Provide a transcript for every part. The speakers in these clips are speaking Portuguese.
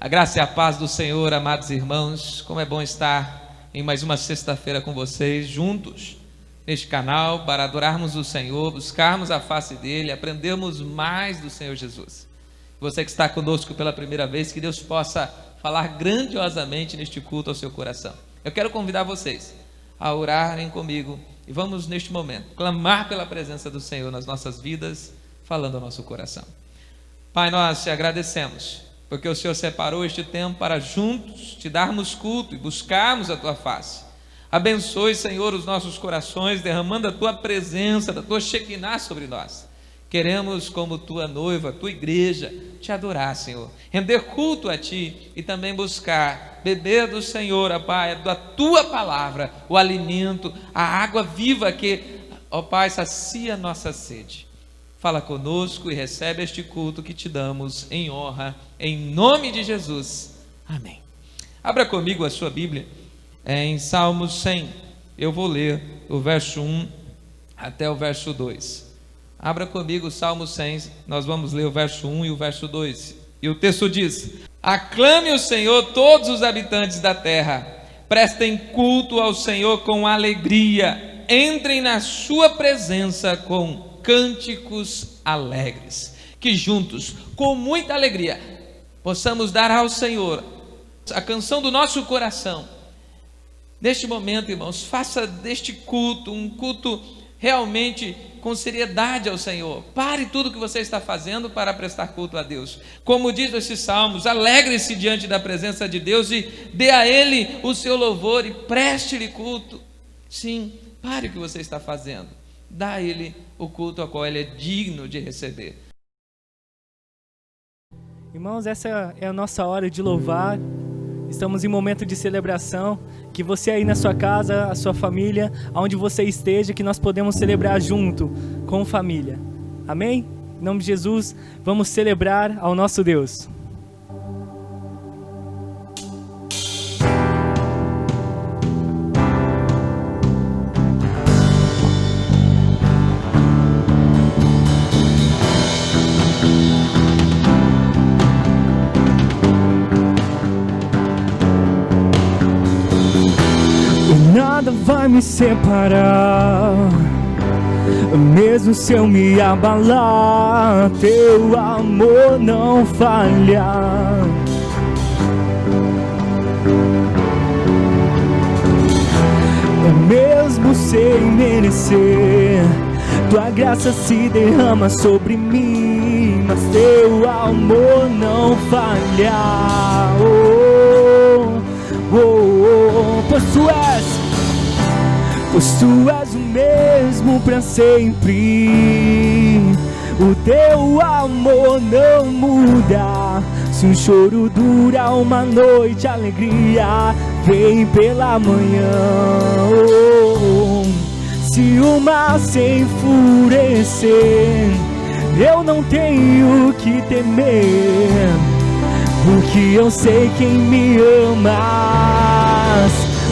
A graça e a paz do Senhor, amados irmãos. Como é bom estar em mais uma sexta-feira com vocês, juntos neste canal, para adorarmos o Senhor, buscarmos a face dEle, aprendermos mais do Senhor Jesus. Você que está conosco pela primeira vez, que Deus possa falar grandiosamente neste culto ao seu coração. Eu quero convidar vocês a orarem comigo e vamos neste momento clamar pela presença do Senhor nas nossas vidas, falando ao nosso coração. Pai, nós te agradecemos, porque o Senhor separou este tempo para juntos te darmos culto e buscarmos a tua face. Abençoe, Senhor, os nossos corações, derramando a tua presença, da tua Shekinah sobre nós. Queremos, como tua noiva, tua igreja, te adorar, Senhor, render culto a ti e também buscar, beber do Senhor, ó Pai, da tua palavra, o alimento, a água viva que, ó Pai, sacia nossa sede. Fala conosco e recebe este culto que te damos em honra, em nome de Jesus. Amém. Abra comigo a sua Bíblia em Salmos 100. Eu vou ler o verso 1 até o verso 2. Abra comigo o Salmo 100, nós vamos ler o verso 1 e o verso 2. E o texto diz: aclame o Senhor todos os habitantes da terra, prestem culto ao Senhor com alegria, entrem na sua presença com cânticos alegres. Que juntos, com muita alegria, possamos dar ao Senhor a canção do nosso coração. Neste momento, irmãos, faça deste culto um culto realmente com seriedade ao Senhor. Pare tudo o que você está fazendo para prestar culto a Deus. Como diz esses salmos, alegre-se diante da presença de Deus e dê a Ele o seu louvor e preste-lhe culto. Sim, pare o que você está fazendo. Dá a Ele o culto ao qual Ele é digno de receber. Irmãos, essa é a nossa hora de louvar. Estamos em momento de celebração. Que você aí na sua casa, a sua família, aonde você esteja, que nós podemos celebrar junto com família. Amém? Em nome de Jesus, vamos celebrar ao nosso Deus. Nada vai me separar, mesmo se eu me abalar, teu amor não falha. Mesmo sem merecer, tua graça se derrama sobre mim, mas teu amor não falha. Pois tu és o mesmo para sempre, o teu amor não muda. Se um choro dura uma noite, a alegria vem pela manhã. Se o mar se enfurecer, eu não tenho que temer, porque eu sei quem me ama.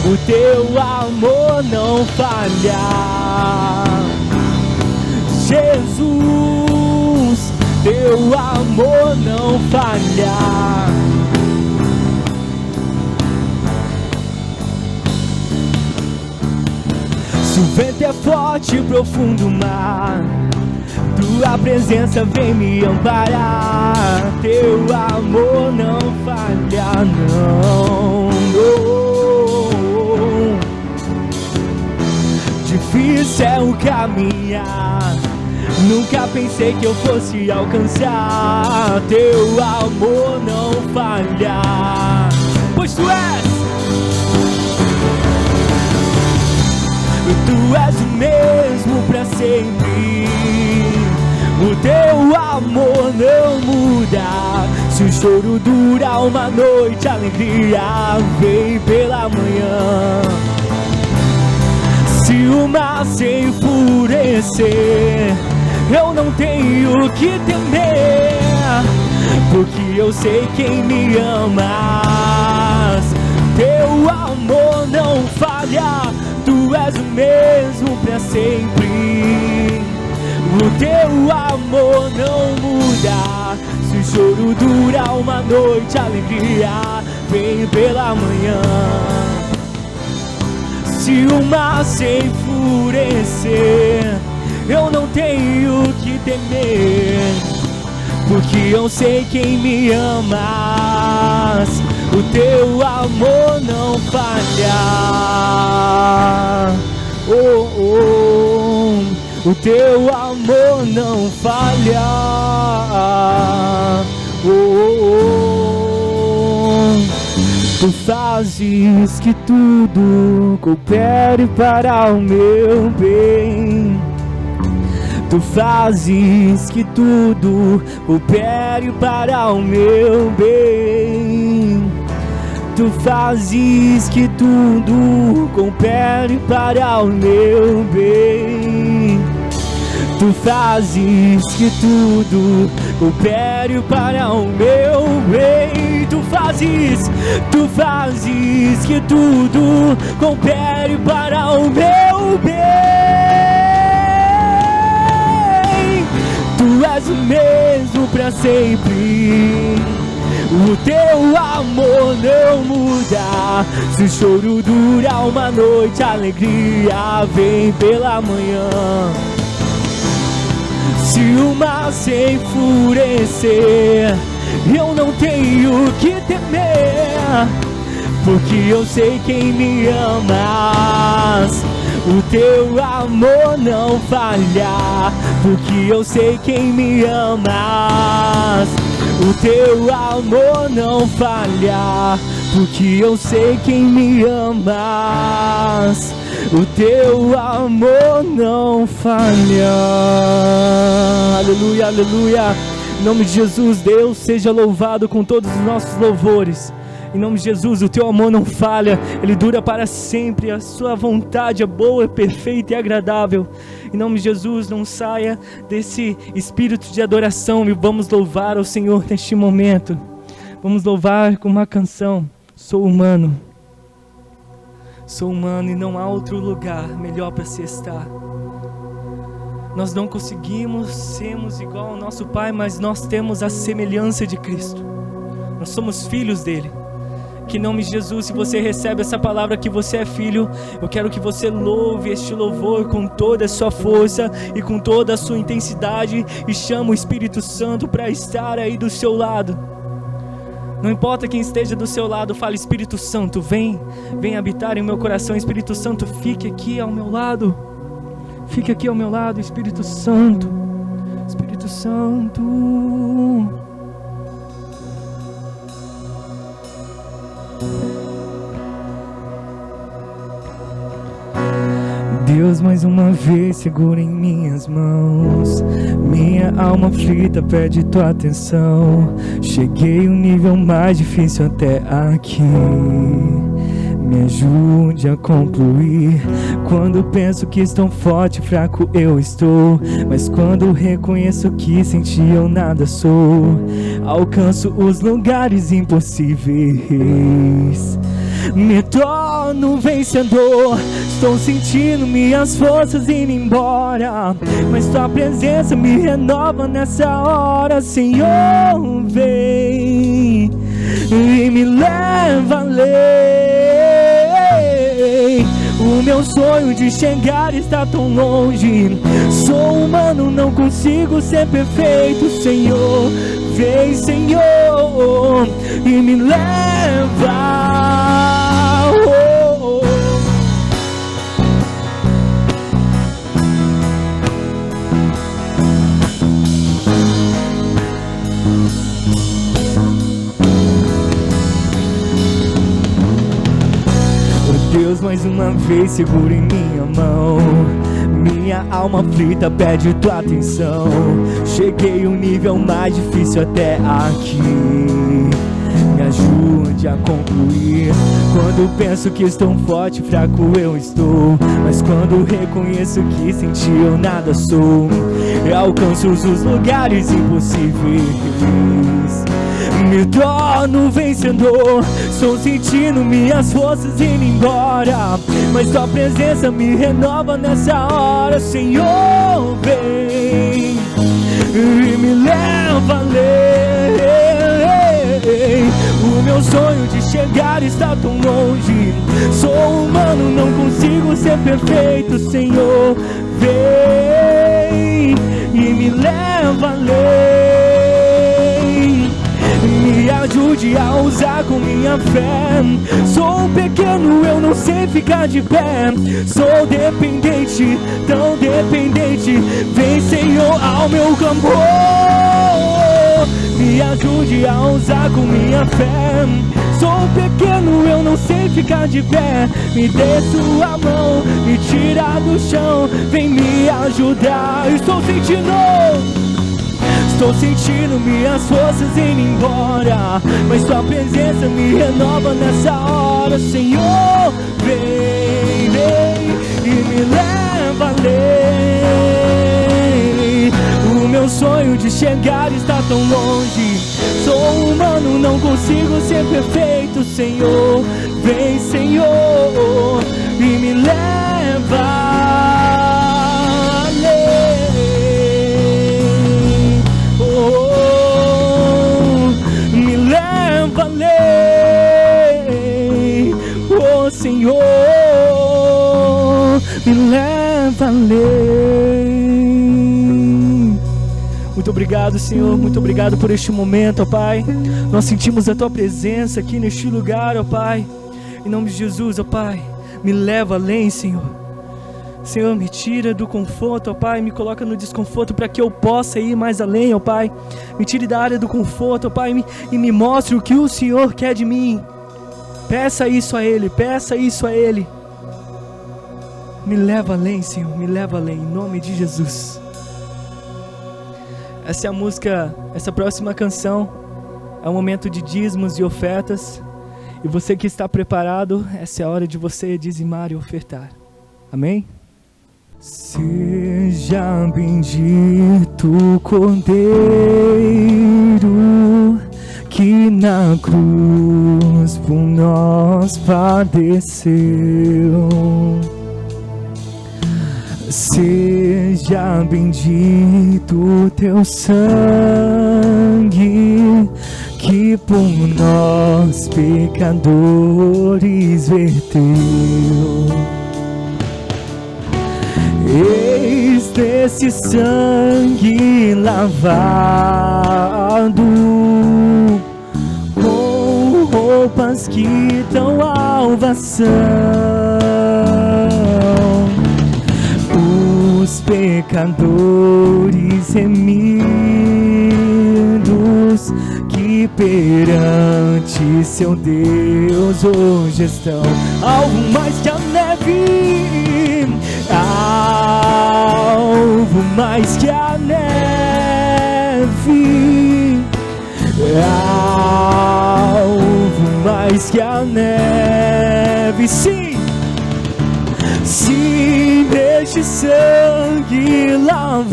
O teu amor não falha. Jesus, teu amor não falha. Se o vento é forte e profundo mar, tua presença vem me amparar. Teu amor não falha, não. Difícil é o caminhar, nunca pensei que eu fosse alcançar. Teu amor não falha, pois tu és o mesmo para sempre. O teu amor não muda. Se o choro dura uma noite, a alegria vem pela manhã. Se o mar se enfurecer, eu não tenho que temer, porque eu sei quem me ama. Teu amor não falha, tu és o mesmo para sempre. O teu amor não muda. Se o choro dura uma noite, a alegria vem pela manhã. Se o mar se enfurecer, eu não tenho que temer, porque eu sei quem me amas. O teu amor não falha. Oh, oh, o teu amor não falha. Oh, oh, oh. Tu fazes que tudo coopere para o meu bem. Tu fazes que tudo coopere para o meu bem. Tu fazes que tudo coopere para o meu bem. Tu fazes que tudo coopere para o meu bem. Tu fazes que tudo coopere para o meu bem. Tu és o mesmo para sempre. O teu amor não muda. Se o choro dura uma noite, a alegria vem pela manhã. Se o mar se enfurecer, eu não tenho que temer, porque eu sei quem me amas. O teu amor não falha, porque eu sei quem me amas. O teu amor não falha, porque eu sei quem me amas. O teu amor não falha. Aleluia, aleluia. Em nome de Jesus, Deus seja louvado com todos os nossos louvores. Em nome de Jesus, o teu amor não falha, ele dura para sempre. A sua vontade é boa, é perfeita e agradável. Em nome de Jesus, não saia desse espírito de adoração e vamos louvar ao Senhor neste momento. Vamos louvar com uma canção. Sou humano. Sou humano e não há outro lugar melhor para se estar. Nós não conseguimos sermos igual ao nosso Pai, mas nós temos a semelhança de Cristo. Nós somos filhos dele. Que em nome de Jesus, se você recebe essa palavra que você é filho, eu quero que você louve este louvor com toda a sua força e com toda a sua intensidade e chama o Espírito Santo para estar aí do seu lado. Não importa quem esteja do seu lado, fale: Espírito Santo, vem habitar em meu coração. Espírito Santo, fique aqui ao meu lado. Fique aqui ao meu lado, Espírito Santo. Espírito Santo. Deus, mais uma vez segura em minhas mãos. Minha alma aflita pede tua atenção. Cheguei ao nível mais difícil até aqui. Me ajude a concluir. Quando penso que estou forte, fraco eu estou. Mas quando reconheço que sem ti eu nada sou, alcanço os lugares impossíveis. Me torno vencedor. Estou sentindo minhas forças indo embora, mas tua presença me renova nessa hora. Senhor, vem e me leva além. O meu sonho de chegar está tão longe. Sou humano, não consigo ser perfeito. Senhor, vem, Senhor, e me leva. Deus, mais uma vez segura em minha mão. Minha alma aflita pede tua atenção. Cheguei ao nível mais difícil até aqui. Me ajude a concluir. Quando penso que estou forte, fraco eu estou. Mas quando reconheço que sem ti eu nada sou, eu alcanço os lugares impossíveis. Me torno vencedor. Estou sentindo minhas forças indo embora, mas tua presença me renova nessa hora. Senhor, vem e me leva além. meu sonho de chegar está tão longe. Sou humano, não consigo ser perfeito, Senhor. Vem e me leva além. Me ajude a ousar com minha fé. Sou pequeno, eu não sei ficar de pé. Sou dependente, tão dependente. Vem, Senhor, ao meu clamor. Me ajude a ousar com minha fé. Sou pequeno, eu não sei ficar de pé. Me dê sua mão, me tira do chão. Vem me ajudar. Estou sentindo minhas forças indo embora, mas tua presença me renova nessa hora, Senhor. Vem, vem e me leva além. O meu sonho de chegar está tão longe. Sou humano, não consigo ser perfeito, Senhor. Vem, Senhor, e me leva além. Oh, me leva além. Oh, Senhor, me leva além. Muito obrigado, Senhor, muito obrigado por este momento, ó Pai. Nós sentimos a Tua presença aqui neste lugar, ó Pai. Em nome de Jesus, ó Pai, me leva além, Senhor. Senhor, me tira do conforto, ó Pai, me coloca no desconforto para que eu possa ir mais além, ó Pai. Me tire da área do conforto, ó Pai, e me mostre o que o Senhor quer de mim. Peça isso a Ele, peça isso a Ele. Me leva além, Senhor, me leva além, em nome de Jesus. Essa é a música, essa próxima canção é um momento de dízimos e ofertas. E você que está preparado, essa é a hora de você dizimar e ofertar. Amém? Seja bendito o Cordeiro que na cruz por nós padeceu. Seja bendito teu sangue que por nós pecadores verteu. Eis desse sangue lavado com roupas que dão salvação. Os pecadores remidos que perante seu Deus hoje estão alvo mais que a neve, alvo mais que a neve, alvo mais que a neve. Sim, sim, neste sangue lavado,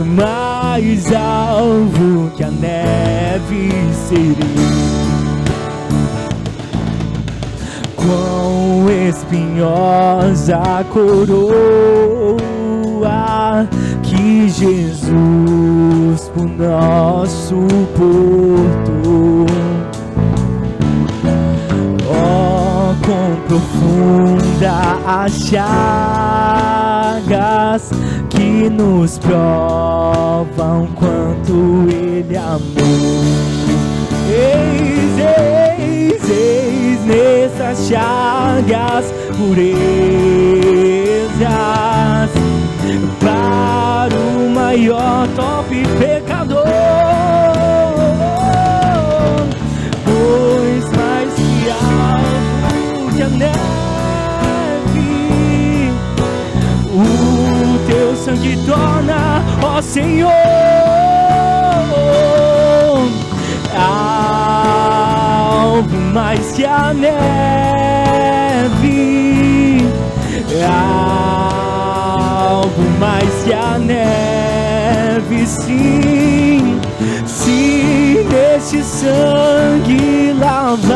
mais alvo que a neve serei. Quão espinhosa a coroa que Jesus por nós suportou. Oh, quão profunda as chagas que nos provam quanto Ele amou. Eis, eis, eis nessas chagas purezas para o maior top pecador. Pois mais que alvo que a neve, o teu sangue torna, ó Senhor, alvo mais que a neve, alvo mais que a neve. Sim, sim, neste sangue lavado,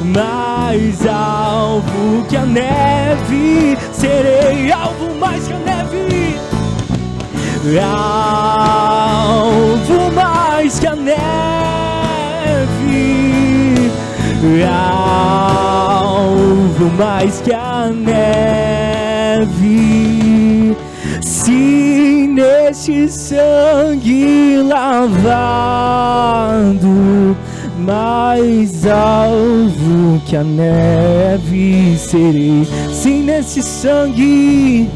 mais alvo que a neve serei. Alvo mais que a neve, alvo mais mais que a neve, alvo mais que a neve. Se neste sangue lavado, mais alvo que a neve serei. Se nesse sangue,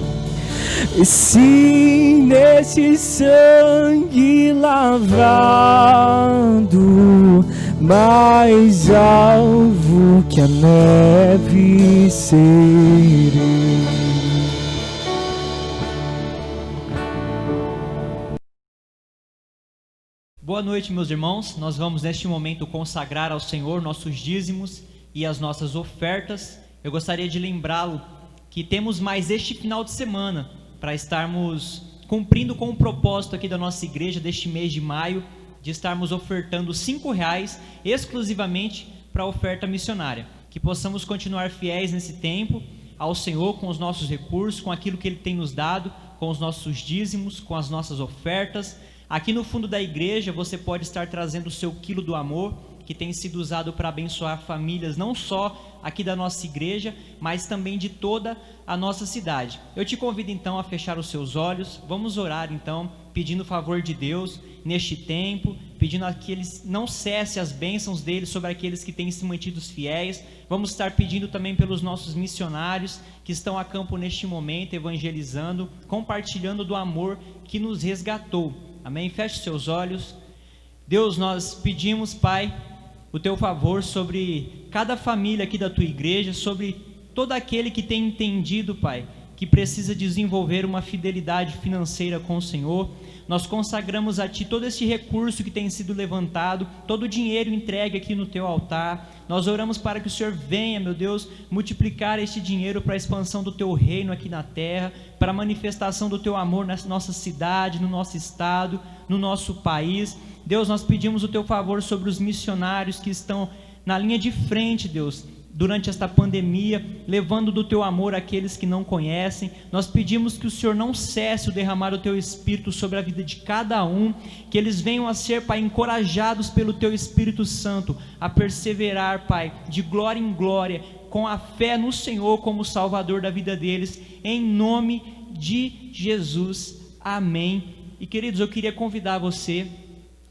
se nesse sangue lavado, mais alvo que a neve serei. Boa noite, meus irmãos. Nós vamos neste momento consagrar ao Senhor nossos dízimos e as nossas ofertas. Eu gostaria de lembrá-lo que temos mais este final de semana para estarmos cumprindo com o propósito aqui da nossa igreja deste mês de maio, de estarmos ofertando R$5 exclusivamente para a oferta missionária. Que possamos continuar fiéis nesse tempo ao Senhor com os nossos recursos, com aquilo que Ele tem nos dado, com os nossos dízimos, com as nossas ofertas. Aqui no fundo da igreja você pode estar trazendo o seu quilo do amor, que tem sido usado para abençoar famílias, não só aqui da nossa igreja, mas também de toda a nossa cidade. Eu te convido então a fechar os seus olhos, vamos orar então, pedindo o favor de Deus neste tempo, pedindo a que Ele não cesse as bênçãos dele sobre aqueles que têm se mantido fiéis. Vamos estar pedindo também pelos nossos missionários que estão a campo neste momento, evangelizando, compartilhando do amor que nos resgatou. Amém? Feche seus olhos. Deus, nós pedimos, Pai, o Teu favor sobre cada família aqui da Tua igreja, sobre todo aquele que tem entendido, Pai, que precisa desenvolver uma fidelidade financeira com o Senhor. Nós consagramos a Ti todo esse recurso que tem sido levantado, todo o dinheiro entregue aqui no Teu altar. Nós oramos para que o Senhor venha, meu Deus, multiplicar este dinheiro para a expansão do Teu reino aqui na terra, para a manifestação do Teu amor na nossa cidade, no nosso estado, no nosso país. Deus, nós pedimos o Teu favor sobre os missionários que estão na linha de frente, Deus, durante esta pandemia, levando do Teu amor àqueles que não conhecem. Nós pedimos que o Senhor não cesse o derramar o Teu Espírito sobre a vida de cada um, que eles venham a ser, Pai, encorajados pelo Teu Espírito Santo, a perseverar, Pai, de glória em glória, com a fé no Senhor como Salvador da vida deles, em nome de Jesus, amém. E queridos, eu queria convidar você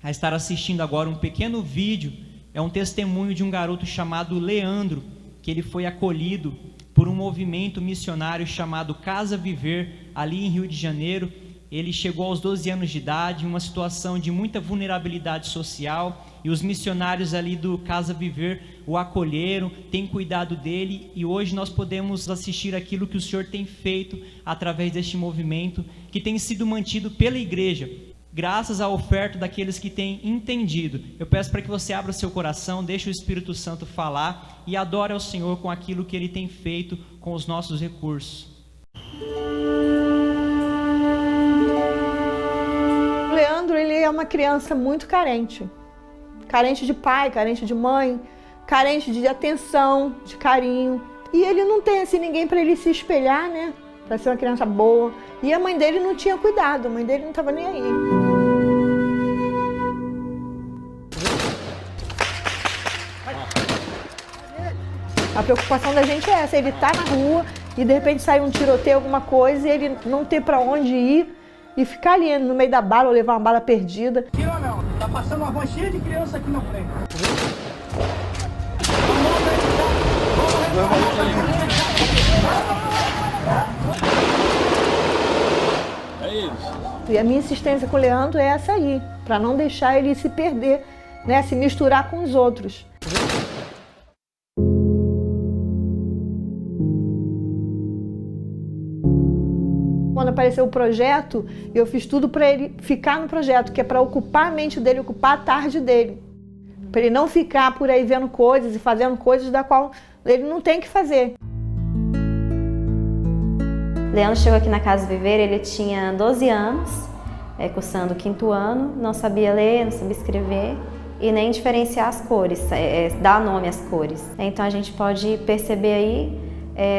a estar assistindo agora um pequeno vídeo. É um testemunho de um garoto chamado Leandro, que ele foi acolhido por um movimento missionário chamado Casa Viver, ali em Rio de Janeiro. Ele chegou aos 12 anos de idade, em uma situação de muita vulnerabilidade social, e os missionários ali do Casa Viver o acolheram, têm cuidado dele, e hoje nós podemos assistir aquilo que o Senhor tem feito através deste movimento, que tem sido mantido pela igreja, graças à oferta daqueles que têm entendido. Eu peço para que você abra seu coração, deixe o Espírito Santo falar e adore ao Senhor com aquilo que Ele tem feito com os nossos recursos. O Leandro, ele é uma criança muito carente. Carente de pai, carente de mãe, carente de atenção, de carinho. E ele não tem assim ninguém para ele se espelhar, né? Para ser uma criança boa. E a mãe dele não tinha cuidado, a mãe dele não estava nem aí. A preocupação da gente é essa, ele tá na rua e de repente sai um tiroteio, alguma coisa, e ele não ter para onde ir e ficar ali no meio da bala ou levar uma bala perdida. Aqui, ó, não, tá passando uma van cheia de criança aqui na frente. E a minha insistência com o Leandro é essa aí, para não deixar ele se perder, né, se misturar com os outros. Quando apareceu o projeto, eu fiz tudo para ele ficar no projeto, que é para ocupar a mente dele, ocupar a tarde dele. Para ele não ficar por aí vendo coisas e fazendo coisas da qual ele não tem que fazer. Leandro chegou aqui na Casa Viver, ele tinha 12 anos, cursando o 5º ano, não sabia ler, não sabia escrever e nem diferenciar as cores, dar nome às cores. Então a gente pode perceber aí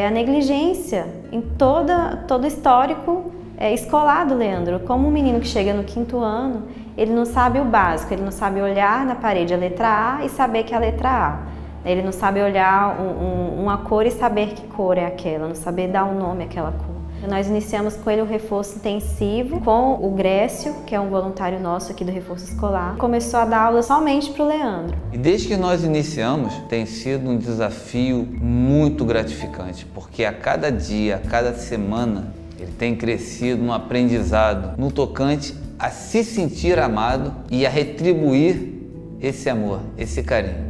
a negligência em todo o histórico escolar do Leandro. Como um menino que chega no 5º ano, ele não sabe o básico, ele não sabe olhar na parede a letra A e saber que é a letra A. Ele não sabe olhar uma cor e saber que cor é aquela, não saber dar um nome àquela cor. Nós iniciamos com ele o reforço intensivo com o Grécio, que é um voluntário nosso aqui do Reforço Escolar. Começou a dar aula somente para o Leandro. E desde que nós iniciamos, tem sido um desafio muito gratificante, porque a cada dia, a cada semana, ele tem crescido no aprendizado, no tocante a se sentir amado e a retribuir esse amor, esse carinho.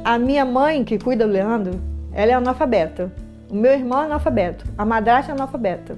A minha mãe, que cuida do Leandro, ela é analfabeta. O meu irmão é analfabeto. A madrasta é analfabeta.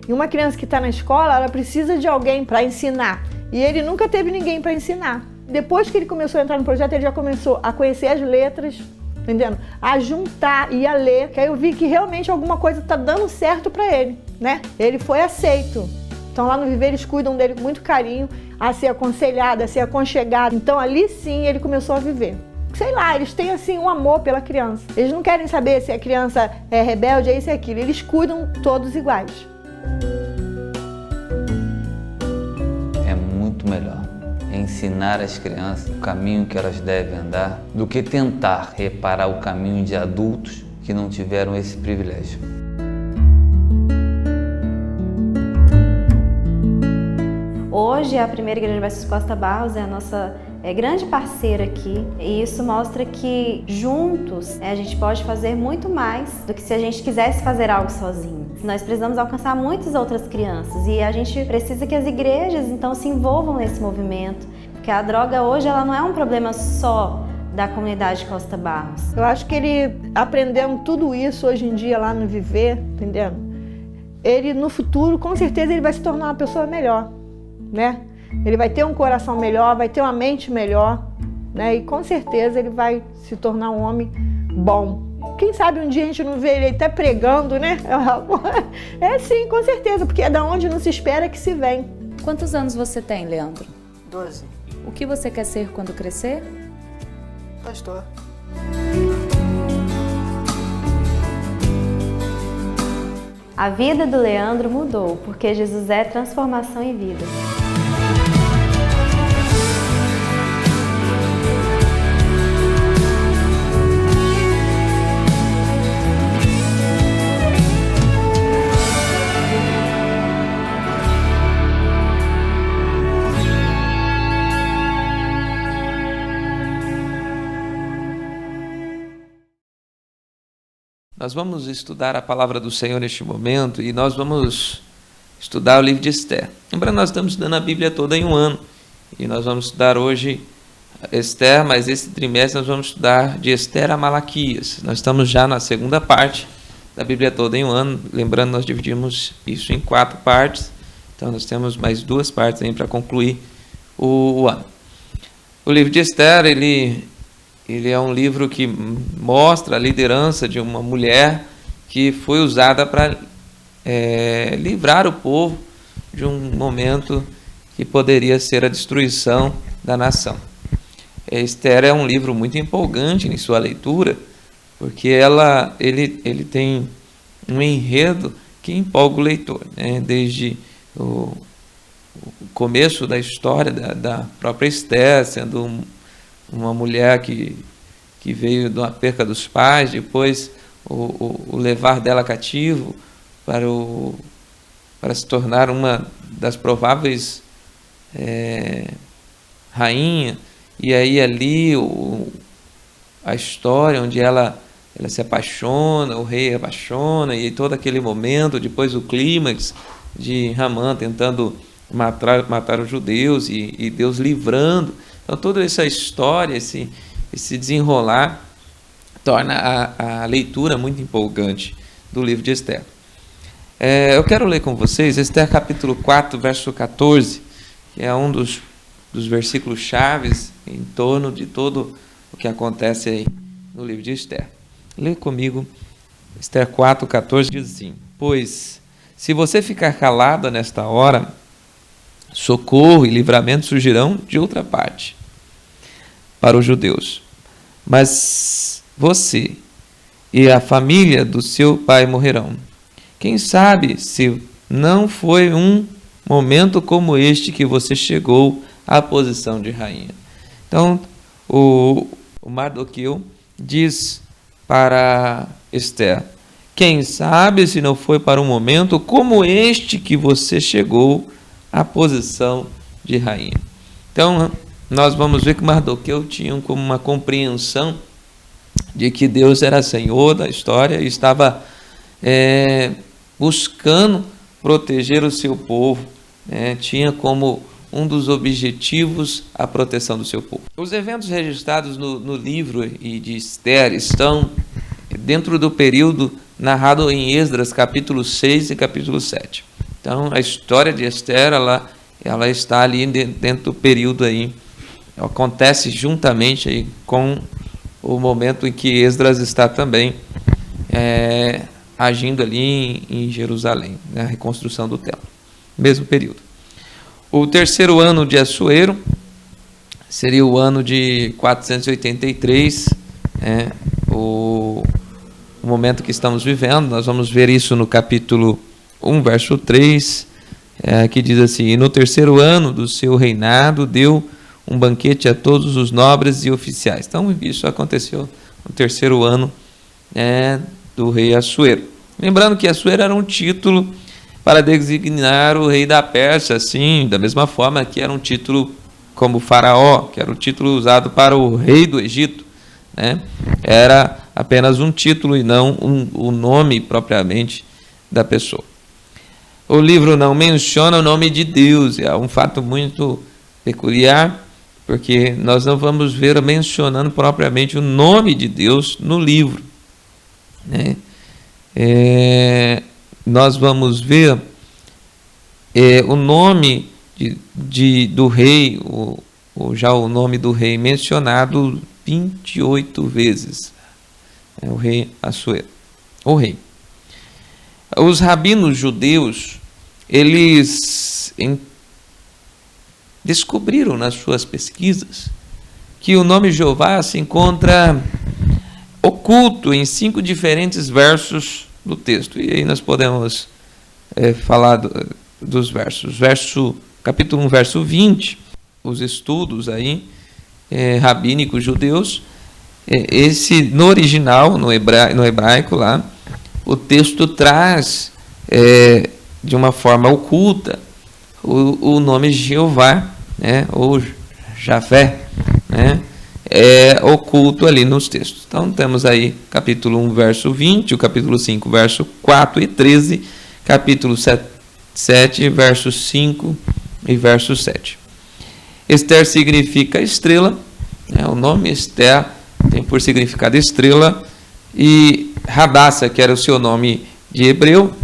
E uma criança que está na escola, ela precisa de alguém para ensinar. E ele nunca teve ninguém para ensinar. Depois que ele começou a entrar no projeto, ele já começou a conhecer as letras, entendendo? A juntar e a ler. Que aí eu vi que realmente alguma coisa está dando certo para ele, né? Ele foi aceito. Então lá no Viver eles cuidam dele com muito carinho, a ser aconselhado, a ser aconchegado. Então ali sim ele começou a viver. Sei lá, eles têm assim um amor pela criança. Eles não querem saber se a criança é rebelde, é isso e aquilo. Eles cuidam todos iguais. É muito melhor ensinar as crianças o caminho que elas devem andar do que tentar reparar o caminho de adultos que não tiveram esse privilégio. Hoje a Primeira Igreja Batista Costa Barros é a nossa grande parceira aqui, e isso mostra que juntos a gente pode fazer muito mais do que se a gente quisesse fazer algo sozinho. Nós precisamos alcançar muitas outras crianças e a gente precisa que as igrejas então se envolvam nesse movimento, porque a droga hoje ela não é um problema só da comunidade Costa Barros. Eu acho que ele aprendendo tudo isso hoje em dia lá no Viver, entendendo? Ele no futuro com certeza ele vai se tornar uma pessoa melhor, né? Ele vai ter um coração melhor, vai ter uma mente melhor, né? E com certeza ele vai se tornar um homem bom. Quem sabe um dia a gente não vê ele até pregando, né? É sim, com certeza, porque é da onde não se espera que se vem. Quantos anos você tem, Leandro? 12. O que você quer ser quando crescer? Pastor. A vida do Leandro mudou, porque Jesus é transformação em vida. Nós vamos estudar a palavra do Senhor neste momento e nós vamos estudar o livro de Esther. Lembrando, nós estamos estudando a Bíblia toda em um ano e nós vamos estudar hoje Esther, mas esse trimestre nós vamos estudar de Esther a Malaquias. Nós estamos já na segunda parte da Bíblia toda em um ano. Lembrando, nós dividimos isso em 4 partes, então nós temos mais 2 partes aí para concluir o ano. O livro de Esther, ele é um livro que mostra a liderança de uma mulher que foi usada para livrar o povo de um momento que poderia ser a destruição da nação. Esther é um livro muito empolgante em sua leitura, porque ele tem um enredo que empolga o leitor, né? Desde o começo da história da própria Esther, sendo uma mulher que veio de uma perca dos pais, depois o levar dela cativo para se tornar uma das prováveis rainha, e aí ali a história onde ela se apaixona, o rei apaixona, e todo aquele momento, depois o clímax de Ramã tentando matar os judeus e Deus livrando. Então toda essa história, esse desenrolar, torna a leitura muito empolgante do livro de Esther. Eu quero ler com vocês Esther capítulo 4, verso 14, que é um dos versículos chaves em torno de todo o que acontece aí no livro de Esther. Lê comigo, Esther 4, 14, diz assim: Pois, se você ficar calada nesta hora, socorro e livramento surgirão de outra parte para os judeus. Mas você e a família do seu pai morrerão. Quem sabe se não foi um momento como este que você chegou à posição de rainha. Então, o Mardoqueu diz para Esther: quem sabe se não foi para um momento como este que você chegou à posição de rainha. Então, nós vamos ver que Mardoqueu tinha como uma compreensão de que Deus era Senhor da história e estava buscando proteger o seu povo, tinha como um dos objetivos a proteção do seu povo. Os eventos registrados no livro de Esther estão dentro do período narrado em Esdras, capítulo 6 e capítulo 7. Então, a história de Esther, ela está ali dentro do período aí, acontece juntamente aí com o momento em que Esdras está também agindo ali em Jerusalém, na reconstrução do templo. Mesmo período. O terceiro ano de Assuero seria o ano de 483, o momento que estamos vivendo. Nós vamos ver isso no capítulo 1, verso 3, que diz assim: e no terceiro ano do seu reinado deu um banquete a todos os nobres e oficiais. Então, isso aconteceu no terceiro ano do rei Assuero. Lembrando que Assuero era um título para designar o rei da Pérsia, assim, da mesma forma que era um título como Faraó, que era o título usado para o rei do Egito, Era apenas um título e não o nome propriamente da pessoa. O livro não menciona o nome de Deus, é um fato muito peculiar, porque nós não vamos ver mencionando propriamente o nome de Deus no livro, nós vamos ver o nome do rei, já o nome do rei mencionado 28 vezes. O rei Assuero, o rei. Os rabinos judeus, eles descobriram nas suas pesquisas que o nome Jeová se encontra oculto em 5 diferentes versos do texto. E aí nós podemos falar dos versos. Capítulo 1, verso 20, os estudos aí, rabínicos judeus, no original, no hebraico lá, o texto traz de uma forma oculta o nome Jeová, ou Javé, oculto ali nos textos. Então temos aí capítulo 1, verso 20, o capítulo 5, verso 4 e 13, capítulo 7, verso 5 e verso 7. Esther significa estrela, o nome Esther tem por significado estrela, e Radassa, que era o seu nome de hebreu,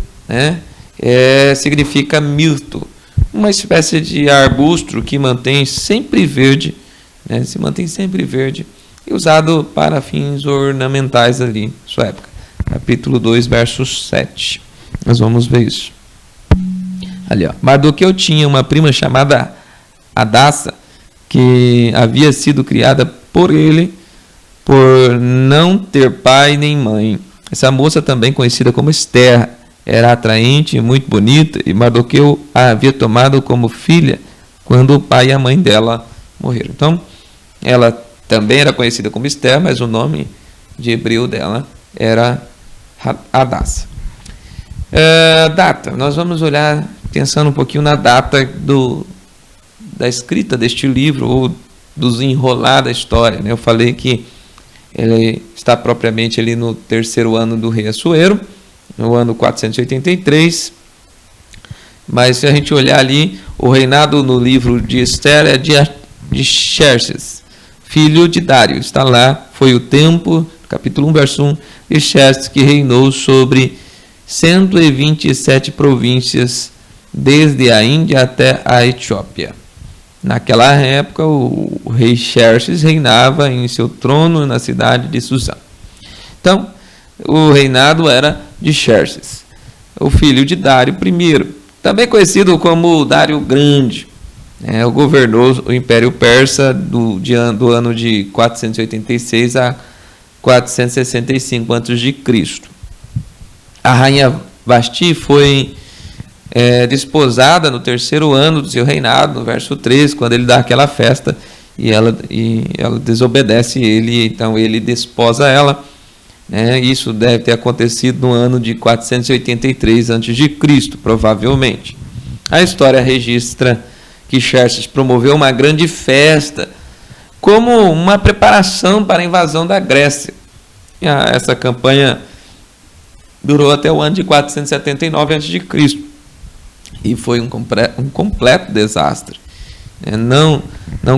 significa mirto, uma espécie de arbusto que mantém sempre verde, se mantém sempre verde, e usado para fins ornamentais ali, sua época. Capítulo 2, verso 7. Nós vamos ver isso. Ali, ó. Mardoqueu tinha uma prima chamada Hadassa, que havia sido criada por ele, por não ter pai nem mãe. Essa moça, também conhecida como Esther, era atraente e muito bonita, e Mardoqueu a havia tomado como filha quando o pai e a mãe dela morreram. Então, ela também era conhecida como Esther, mas o nome de hebreu dela era Hadassa. Data. Nós vamos olhar, pensando um pouquinho na data da escrita deste livro, ou do desenrolar da história. Eu falei que ele está propriamente ali no terceiro ano do rei Assuero, no ano 483. Mas se a gente olhar ali, o reinado no livro de Esther é de Xerxes, filho de Dário. Está lá, foi o tempo, capítulo 1, verso 1, de Xerxes, que reinou sobre 127 províncias, desde a Índia até a Etiópia. Naquela época, o rei Xerxes reinava em seu trono na cidade de Susã. Então, o reinado era de Xerxes, o filho de Dário I, também conhecido como Dário Grande. Governou o Império Persa do ano de 486 a 465 a.C. A rainha Vasti foi desposada no 3º ano do seu reinado, no verso 3, quando ele dá aquela festa e ela desobedece ele, então ele desposa ela. Isso deve ter acontecido no ano de 483 a.C., provavelmente. A história registra que Xerxes promoveu uma grande festa como uma preparação para a invasão da Grécia. Essa campanha durou até o ano de 479 a.C. e foi um completo desastre. Não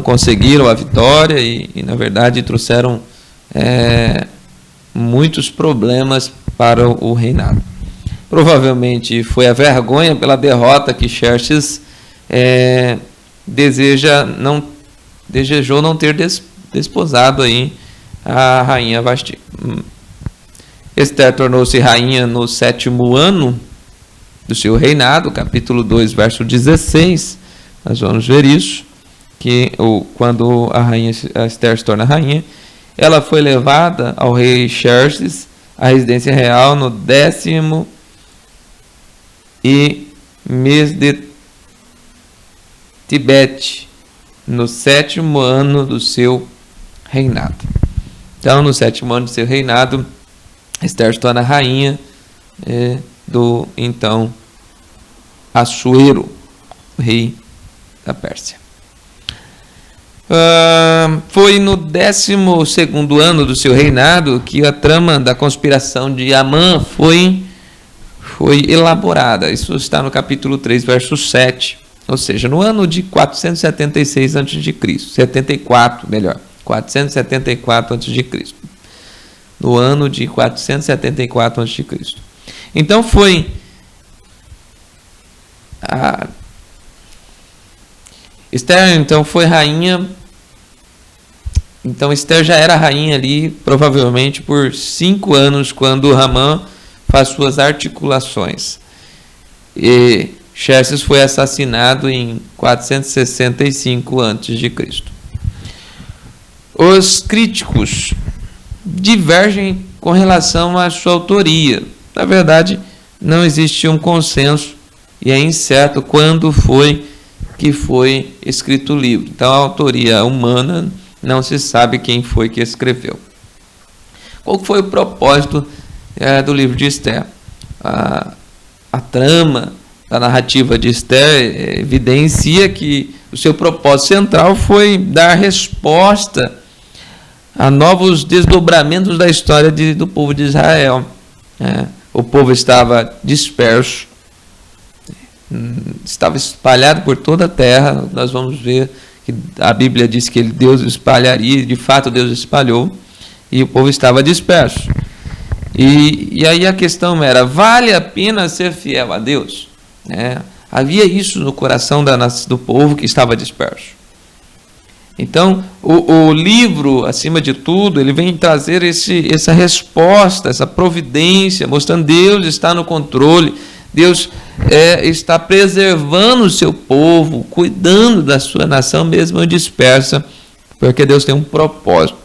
conseguiram a vitória e na verdade, trouxeram muitos problemas para o reinado. Provavelmente foi a vergonha pela derrota que Xerxes desejou não ter desposado aí a rainha Vasti. Esther tornou-se rainha no 7º ano do seu reinado, capítulo 2, verso 16. Nós vamos ver isso, que quando a Esther se torna rainha, ela foi levada ao rei Xerxes, à residência real, no 10º mês de Tibete, no 7º ano do seu reinado. Então, no 7º ano do seu reinado, Esther se torna rainha do então Assuero, rei da Pérsia. Foi no 12º ano do seu reinado que a trama da conspiração de Amã foi elaborada. Isso está no capítulo 3, verso 7. Ou seja, no ano de 476 a.C., 474 a.C. No ano de 474 a.C. Então Esther foi rainha. Então Esther já era rainha ali, provavelmente por 5 anos, quando Amã faz suas articulações. E Xerxes foi assassinado em 465 a.C. Os críticos divergem com relação à sua autoria. Na verdade, não existe um consenso e é incerto quando foi que foi escrito o livro. Então, a autoria humana não se sabe quem foi que escreveu. Qual foi o propósito do livro de Esther? A trama da narrativa de Esther evidencia que o seu propósito central foi dar resposta a novos desdobramentos da história do povo de Israel. O povo estava disperso, estava espalhado por toda a terra. Nós vamos ver que a Bíblia diz que Deus espalharia, de fato Deus espalhou, e o povo estava disperso. E aí a questão era, vale a pena ser fiel a Deus? Havia isso no coração do povo que estava disperso. Então, o livro, acima de tudo, ele vem trazer essa resposta, essa providência, mostrando que Deus está no controle, Deus está preservando o seu povo, cuidando da sua nação, mesmo dispersa, porque Deus tem um propósito.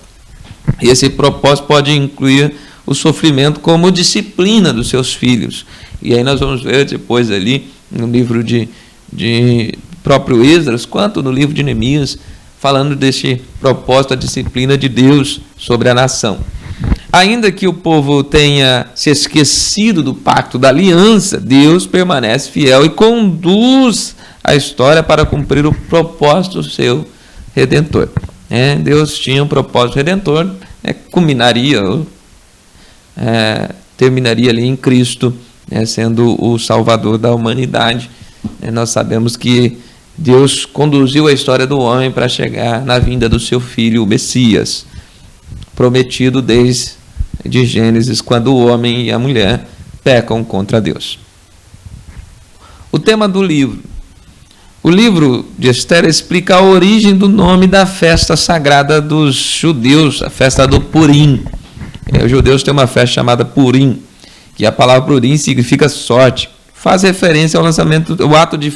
E esse propósito pode incluir o sofrimento como disciplina dos seus filhos. E aí nós vamos ver depois ali, no livro de próprio Esdras, quanto no livro de Neemias, falando deste propósito, a disciplina de Deus sobre a nação. Ainda que o povo tenha se esquecido do pacto da aliança, Deus permanece fiel e conduz a história para cumprir o propósito seu redentor. Deus tinha um propósito redentor, terminaria ali em Cristo, sendo o Salvador da humanidade. Nós sabemos que Deus conduziu a história do homem para chegar na vinda do seu filho, o Messias, prometido desde Gênesis, quando o homem e a mulher pecam contra Deus. O tema do livro. O livro de Esther explica a origem do nome da festa sagrada dos judeus, a festa do Purim. Os judeus têm uma festa chamada Purim, que a palavra Purim significa sorte. Faz referência ao ato de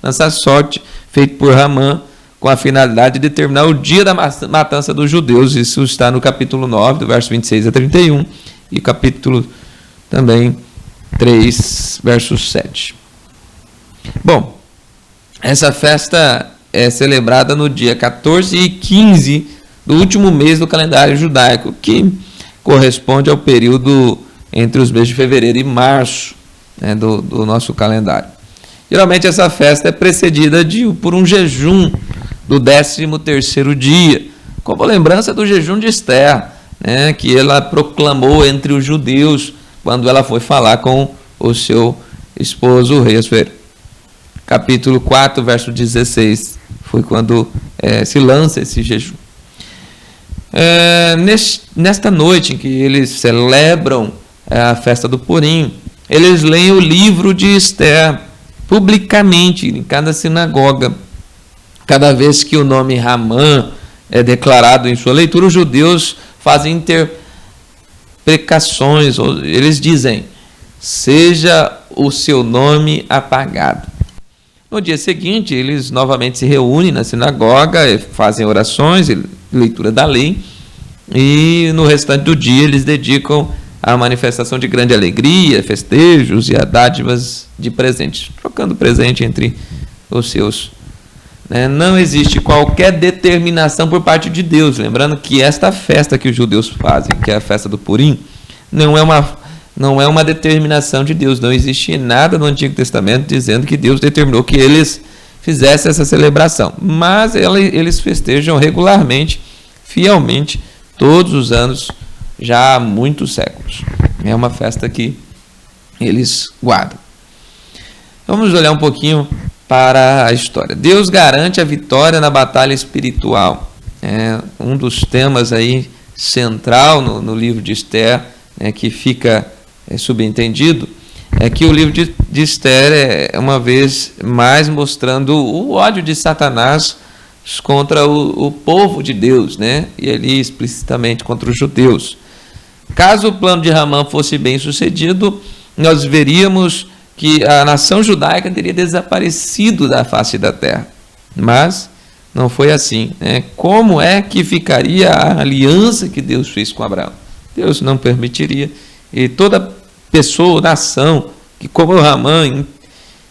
lançar sorte feito por Amã com a finalidade de determinar o dia da matança dos judeus. Isso está no capítulo 9, do verso 26 a 31, e capítulo também 3, verso 7. Bom, essa festa é celebrada no dia 14 e 15 do último mês do calendário judaico, que corresponde ao período entre os meses de fevereiro e março, né, do nosso calendário. Geralmente essa festa é precedida por um jejum do 13º dia, como lembrança do jejum de Esther, né, que ela proclamou entre os judeus quando ela foi falar com o seu esposo, o rei Assuero. Capítulo 4, verso 16, foi quando se lança esse jejum. Nesta noite em que eles celebram a festa do Purim, eles leem o livro de Esther publicamente em cada sinagoga. Cada vez que o nome Ramã é declarado em sua leitura, os judeus fazem interprecações, eles dizem: seja o seu nome apagado. No dia seguinte, eles novamente se reúnem na sinagoga, fazem orações e leitura da lei, e no restante do dia eles dedicam a manifestação de grande alegria, festejos e a dádivas de presentes, trocando presente entre os seus. Não existe qualquer determinação por parte de Deus, lembrando que esta festa que os judeus fazem, que é a festa do Purim, não é uma determinação de Deus. Não existe nada no Antigo Testamento dizendo que Deus determinou que eles fizessem essa celebração, mas eles festejam regularmente, fielmente, todos os anos, já há muitos séculos. É uma festa que eles guardam. Vamos olhar um pouquinho para a história. Deus garante a vitória na batalha espiritual. Um dos temas aí central no livro de Esther, que fica subentendido, é que o livro de Esther é uma vez mais mostrando o ódio de Satanás contra o povo de Deus, e ali explicitamente contra os judeus. Caso o plano de Ramã fosse bem sucedido, nós veríamos que a nação judaica teria desaparecido da face da terra. Mas não foi assim. Como é que ficaria a aliança que Deus fez com Abraão? Deus não permitiria. E toda pessoa, nação, que como Ramã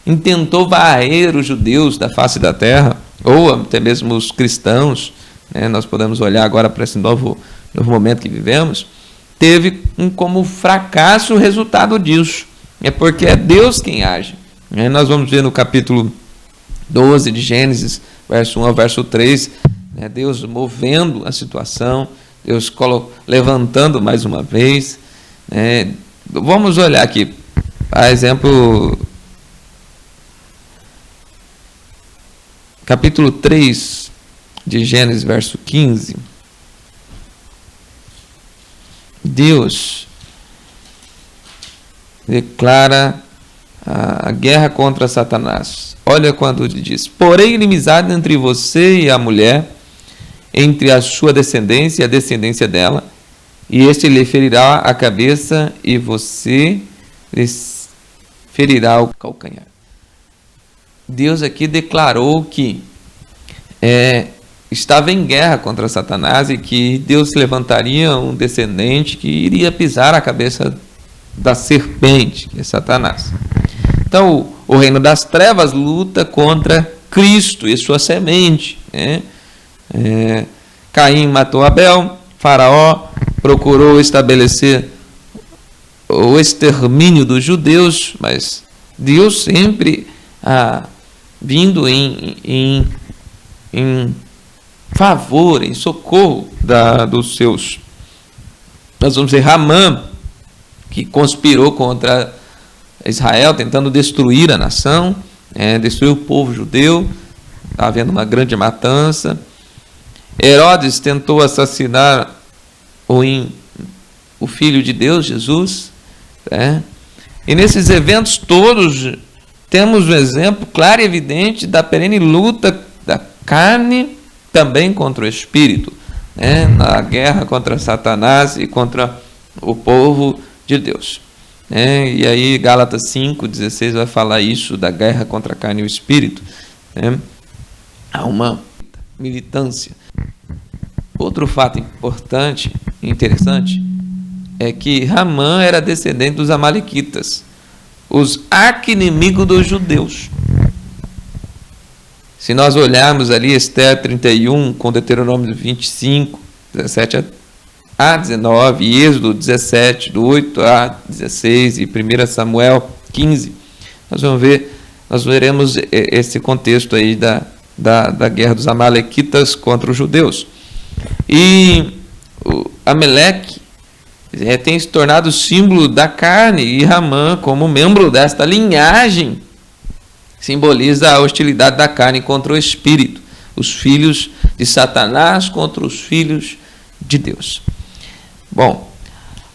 intentou varrer os judeus da face da terra, ou até mesmo os cristãos, nós podemos olhar agora para esse novo momento que vivemos, teve como fracasso o resultado disso. É porque é Deus quem age. Nós vamos ver no capítulo 12 de Gênesis, verso 1 ao verso 3, Deus movendo a situação, Deus levantando mais uma vez. Vamos olhar aqui, por exemplo, capítulo 3 de Gênesis, verso 15. Deus declara a guerra contra Satanás. Olha quando ele diz: porém inimizade entre você e a mulher, entre a sua descendência e a descendência dela, e este lhe ferirá a cabeça e você lhe ferirá o calcanhar. Deus aqui declarou que estava em guerra contra Satanás e que Deus levantaria um descendente que iria pisar a cabeça da serpente, que é Satanás. Então, o reino das trevas luta contra Cristo e sua semente. Caim matou Abel, Faraó procurou estabelecer o extermínio dos judeus, mas Deus sempre vindo em favor, em socorro dos seus. Nós vamos ver Ramã, que conspirou contra Israel, tentando destruir a nação, destruir o povo judeu. Está havendo uma grande matança. Herodes tentou assassinar o Filho de Deus, Jesus. E nesses eventos todos, temos um exemplo claro e evidente da perene luta da carne também contra o Espírito, na guerra contra Satanás e contra o povo de Deus. E aí Gálatas 5:16 vai falar isso, da guerra contra a carne e o Espírito. Há uma... militância. Outro fato importante e interessante é que Ramã era descendente dos amalequitas, os arqui-inimigos dos judeus. Se nós olharmos ali Esther 31 com Deuteronômio 25, 17 a 19, e Êxodo 17, do 8 a 16, e 1 Samuel 15, nós veremos esse contexto aí da guerra dos amalequitas contra os judeus. E Amaleque tem se tornado símbolo da carne, e Ramã, como membro desta linhagem, simboliza a hostilidade da carne contra o espírito, os filhos de Satanás contra os filhos de Deus. Bom,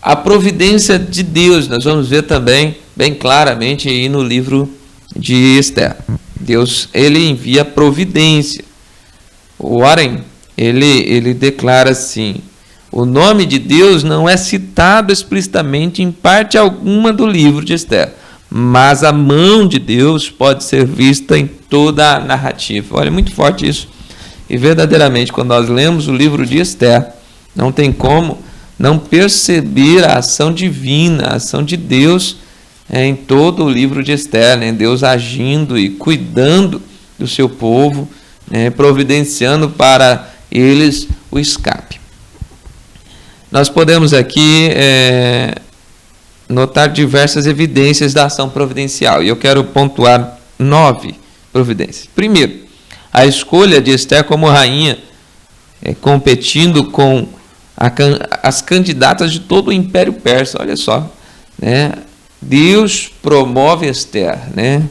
a providência de Deus, nós vamos ver também bem claramente aí no livro de Esther. Deus, ele envia providência. O Warren, ele declara assim: o nome de Deus não é citado explicitamente em parte alguma do livro de Esther, mas a mão de Deus pode ser vista em toda a narrativa. Olha, muito forte isso. E verdadeiramente, quando nós lemos o livro de Esther, não tem como não perceber a ação divina, a ação de Deus em todo o livro de Esther, né? Deus agindo e cuidando do seu povo, né? Providenciando para eles o escape. Nós podemos aqui notar diversas evidências da ação providencial, e eu quero pontuar 9 providências. Primeiro, a escolha de Esther como rainha, competindo com as candidatas de todo o Império Persa. Olha só, né? Deus promove Esther, né?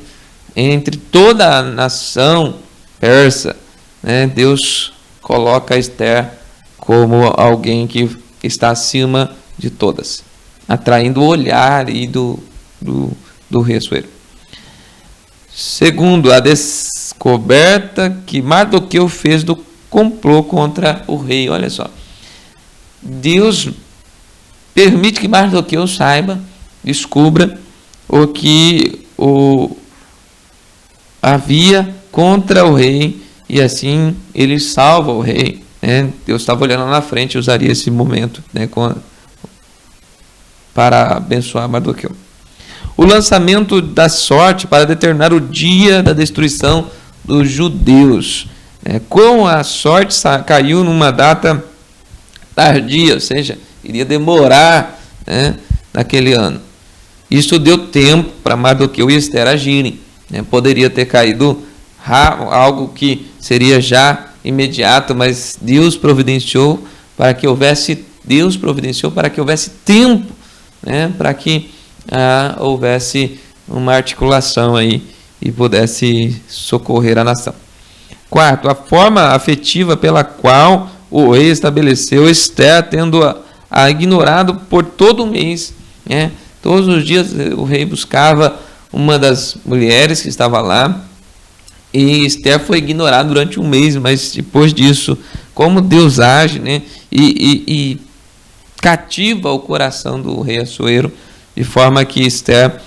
Entre toda a nação persa, né? Deus coloca Esther como alguém que está acima de todas, atraindo o olhar e do rei Assuero. Segundo, a descoberta que Mardoqueu fez do complô contra o rei. Olha só, Deus permite que Mardoqueu saiba, descubra o que havia contra o rei, e assim ele salva o rei, né? Deus estava olhando lá na frente e usaria esse momento, né, para abençoar Mardoqueu. O lançamento da sorte para determinar o dia da destruição dos judeus. Com a sorte caiu numa data tardia, ou seja, iria demorar, né, naquele ano. Isso deu tempo para Mardoqueu e Esther agirem, né? Poderia ter caído algo que seria já imediato, mas Deus providenciou para que houvesse tempo, né, para que houvesse uma articulação aí e pudesse socorrer a nação. Quarto, a forma afetiva pela qual o rei estabeleceu Esther, tendo-a ignorado por todo o mês, né? Todos os dias o rei buscava uma das mulheres que estava lá, e Esther foi ignorada durante um mês, mas depois disso, como Deus age, né? E cativa o coração do rei Assuero, de forma que Esther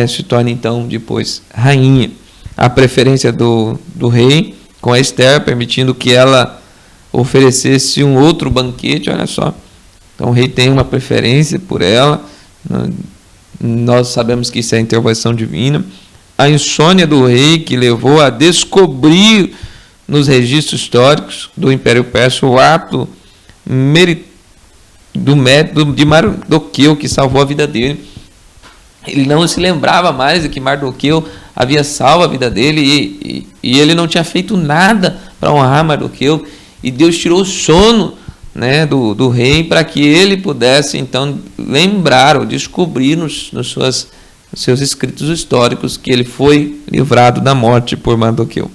se torna então depois rainha. A preferência do rei com a Esther, permitindo que ela oferecesse um outro banquete. Olha só, então o rei tem uma preferência por ela. Nós sabemos que isso é intervenção divina. A insônia do rei, que levou a descobrir nos registros históricos do Império Persa o ato do mérito de Mardoqueu, que salvou a vida dele. Ele não se lembrava mais de que Mardoqueu havia salvo a vida dele, e ele não tinha feito nada para honrar Mardoqueu, e Deus tirou o sono, né, do rei, para que ele pudesse então lembrar ou descobrir nos seus escritos históricos que ele foi livrado da morte por Mardoqueu.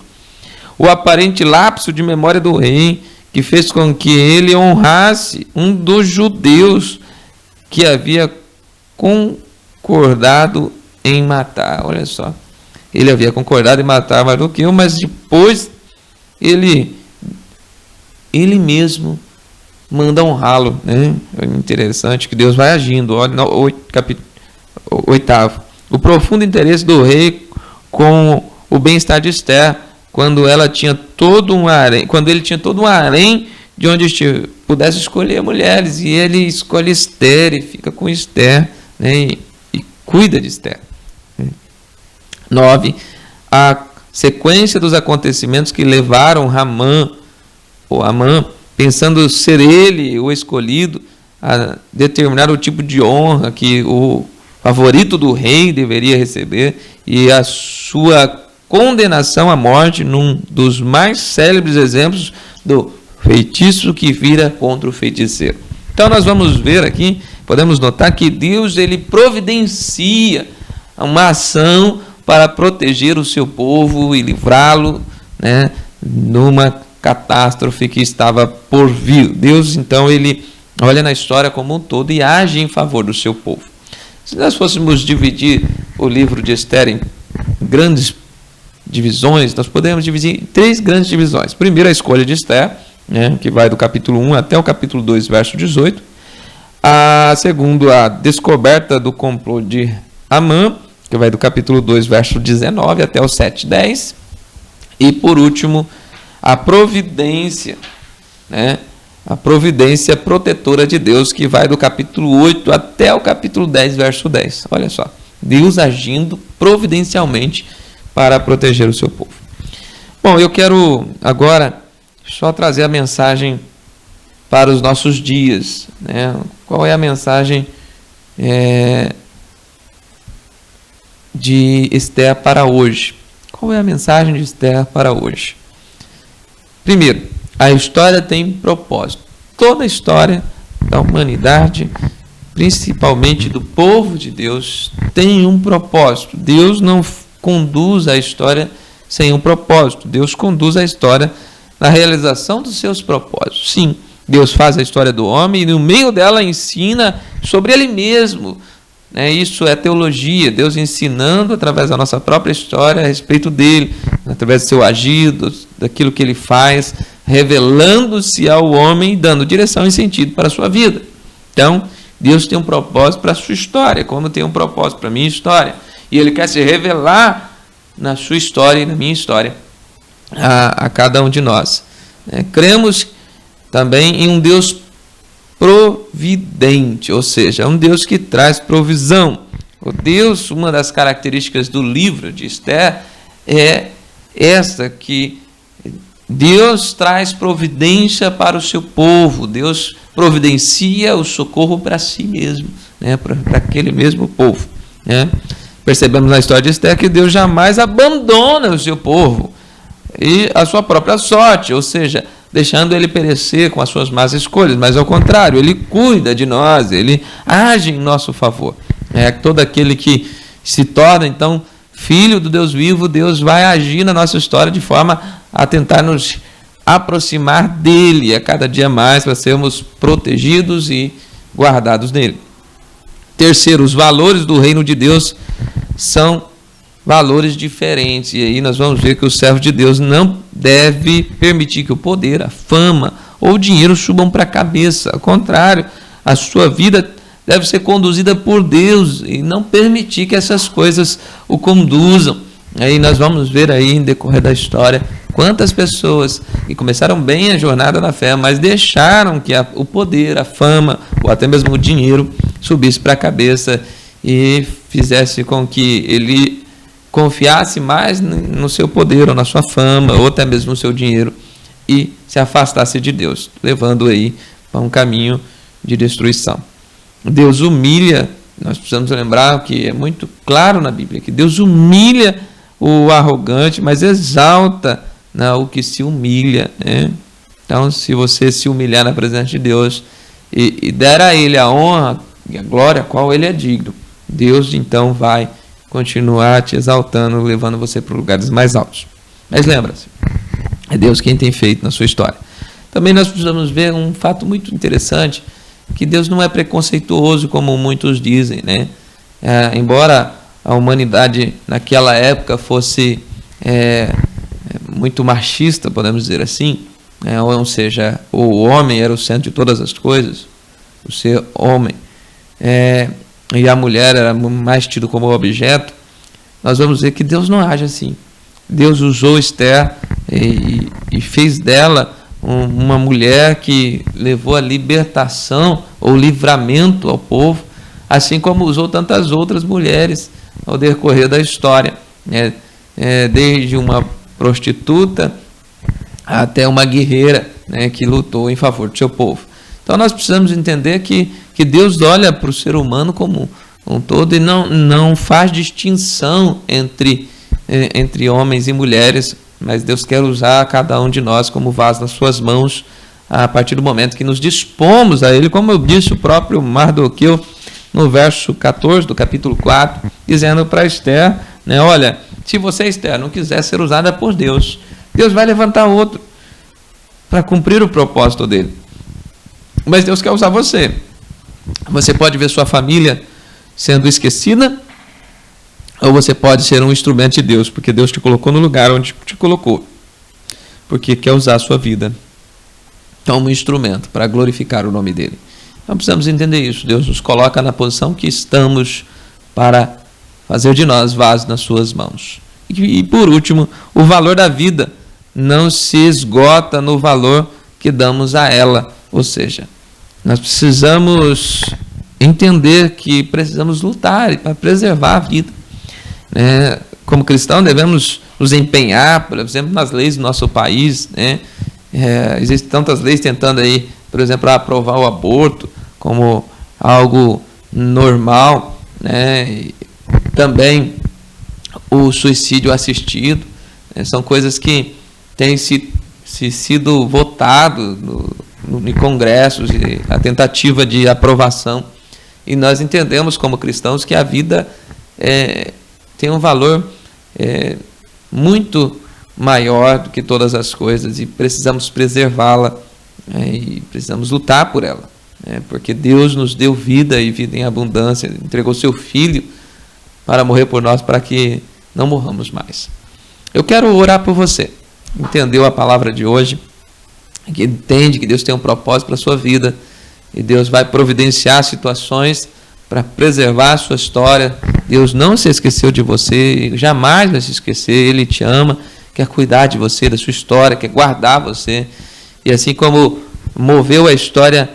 O aparente lapso de memória do rei, que fez com que ele honrasse um dos judeus que havia concordado em matar. Olha só, ele havia concordado em matar Mardoqueu, mas depois ele mesmo manda honrá-lo, né? É interessante que Deus vai agindo. Olha, no capítulo 8. O profundo interesse do rei com o bem-estar de Esther, quando ela tinha todo um harém, quando ele tinha todo um harém de onde pudesse escolher mulheres, e ele escolhe Esther e fica com Esther, né, e cuida de Esther. 9. A sequência dos acontecimentos que levaram Amã, pensando ser ele o escolhido, a determinar o tipo de honra que o favorito do rei deveria receber, e a sua condenação à morte num dos mais célebres exemplos do feitiço que vira contra o feiticeiro. Então nós vamos ver aqui, podemos notar que Deus ele providencia uma ação para proteger o seu povo e livrá-lo, né, numa catástrofe que estava por vir. Deus então ele olha na história como um todo e age em favor do seu povo. Se nós fôssemos dividir o livro de Esther em grandes divisões, nós podemos dividir em 3 grandes divisões. Primeiro, a escolha de Esther, né, que vai do capítulo 1 até o capítulo 2, verso 18. A segundo, a descoberta do complô de Amã, que vai do capítulo 2, verso 19 até o 7:10. E por último, a providência, né, a providência protetora de Deus, que vai do capítulo 8 até o capítulo 10, verso 10. Olha só, Deus agindo providencialmente para proteger o seu povo. Bom, eu quero agora só trazer a mensagem para os nossos dias, né? Qual é a mensagem de Esther para hoje? Qual é a mensagem de Esther para hoje? Primeiro, a história tem propósito. Toda a história da humanidade, principalmente do povo de Deus, tem um propósito. Deus não conduz a história sem um propósito. Deus conduz a história na realização dos seus propósitos. Sim, Deus faz a história do homem e no meio dela ensina sobre ele mesmo. Isso é teologia, Deus ensinando através da nossa própria história a respeito dele, através do seu agir, daquilo que ele faz, revelando-se ao homem e dando direção e sentido para a sua vida. Então, Deus tem um propósito para a sua história, como tem um propósito para a minha história. E ele quer se revelar na sua história e na minha história a cada um de nós. Cremos também em um Deus providente, ou seja, um Deus que traz provisão. O Deus, uma das características do livro de Esther é essa, que Deus traz providência para o seu povo, Deus providencia o socorro para si mesmo, né, para aquele mesmo povo. Né? Percebemos na história de Esther que Deus jamais abandona o seu povo e a sua própria sorte, ou seja, deixando ele perecer com as suas más escolhas, mas ao contrário, ele cuida de nós, ele age em nosso favor. Todo aquele que se torna, então, filho do Deus vivo, Deus vai agir na nossa história de forma a tentar nos aproximar dele a cada dia mais, para sermos protegidos e guardados nele. Terceiro, os valores do reino de Deus são valores diferentes, e aí nós vamos ver que o servo de Deus não deve permitir que o poder, a fama ou o dinheiro subam para a cabeça. Ao contrário, a sua vida deve ser conduzida por Deus e não permitir que essas coisas o conduzam. Aí nós vamos ver aí em decorrer da história quantas pessoas que começaram bem a jornada na fé, mas deixaram que o poder, a fama ou até mesmo o dinheiro subisse para a cabeça e fizesse com que ele confiasse mais no seu poder ou na sua fama ou até mesmo no seu dinheiro e se afastasse de Deus, levando aí para um caminho de destruição. Deus humilha, nós precisamos lembrar que é muito claro na Bíblia, que Deus humilha o arrogante, mas exalta o que se humilha. Né? Então, se você se humilhar na presença de Deus e der a Ele a honra e a glória a qual Ele é digno, Deus então vai continuar te exaltando, levando você para lugares mais altos. Mas lembra-se, é Deus quem tem feito na sua história. Também nós precisamos ver um fato muito interessante, que Deus não é preconceituoso como muitos dizem, né? Embora a humanidade naquela época fosse muito machista, podemos dizer assim, ou seja, o homem era o centro de todas as coisas, o ser homem, e a mulher era mais tido como objeto, nós vamos ver que Deus não age assim. Deus usou Esther e fez dela uma mulher que levou a libertação ou livramento ao povo, assim como usou tantas outras mulheres ao decorrer da história, desde uma prostituta até uma guerreira, que lutou em favor do seu povo. Então nós precisamos entender que Deus olha para o ser humano como um todo e não faz distinção entre homens e mulheres, mas Deus quer usar cada um de nós como vaso nas suas mãos, a partir do momento que nos dispomos a Ele, como eu disse o próprio Mardoqueu no verso 14 do capítulo 4, dizendo para Esther, olha, se você, Esther, não quiser ser usada por Deus, Deus vai levantar outro para cumprir o propósito dele. Mas Deus quer usar você. Você pode ver sua família sendo esquecida, ou você pode ser um instrumento de Deus, porque Deus te colocou no lugar onde te colocou, porque quer usar a sua vida como um instrumento para glorificar o nome dele. Então precisamos entender isso. Deus nos coloca na posição que estamos para fazer de nós vasos nas suas mãos. E por último, o valor da vida não se esgota no valor que damos a ela. Ou seja, nós precisamos entender que precisamos lutar para preservar a vida. Como cristão, devemos nos empenhar, por exemplo, nas leis do nosso país. Existem tantas leis tentando aí, por exemplo, aprovar o aborto como algo normal, e também o suicídio assistido. São coisas que têm sido votado em congressos, e a tentativa de aprovação. E nós entendemos como cristãos que a vida tem um valor muito maior do que todas as coisas, e precisamos preservá-la, e precisamos lutar por ela, porque Deus nos deu vida e vida em abundância, entregou seu Filho para morrer por nós, para que não morramos mais. Eu quero orar por você, entendeu a palavra de hoje, que entende que Deus tem um propósito para a sua vida, e Deus vai providenciar situações para preservar a sua história. Deus não se esqueceu de você, jamais vai se esquecer. Ele te ama, quer cuidar de você, da sua história, quer guardar você. E assim como moveu a história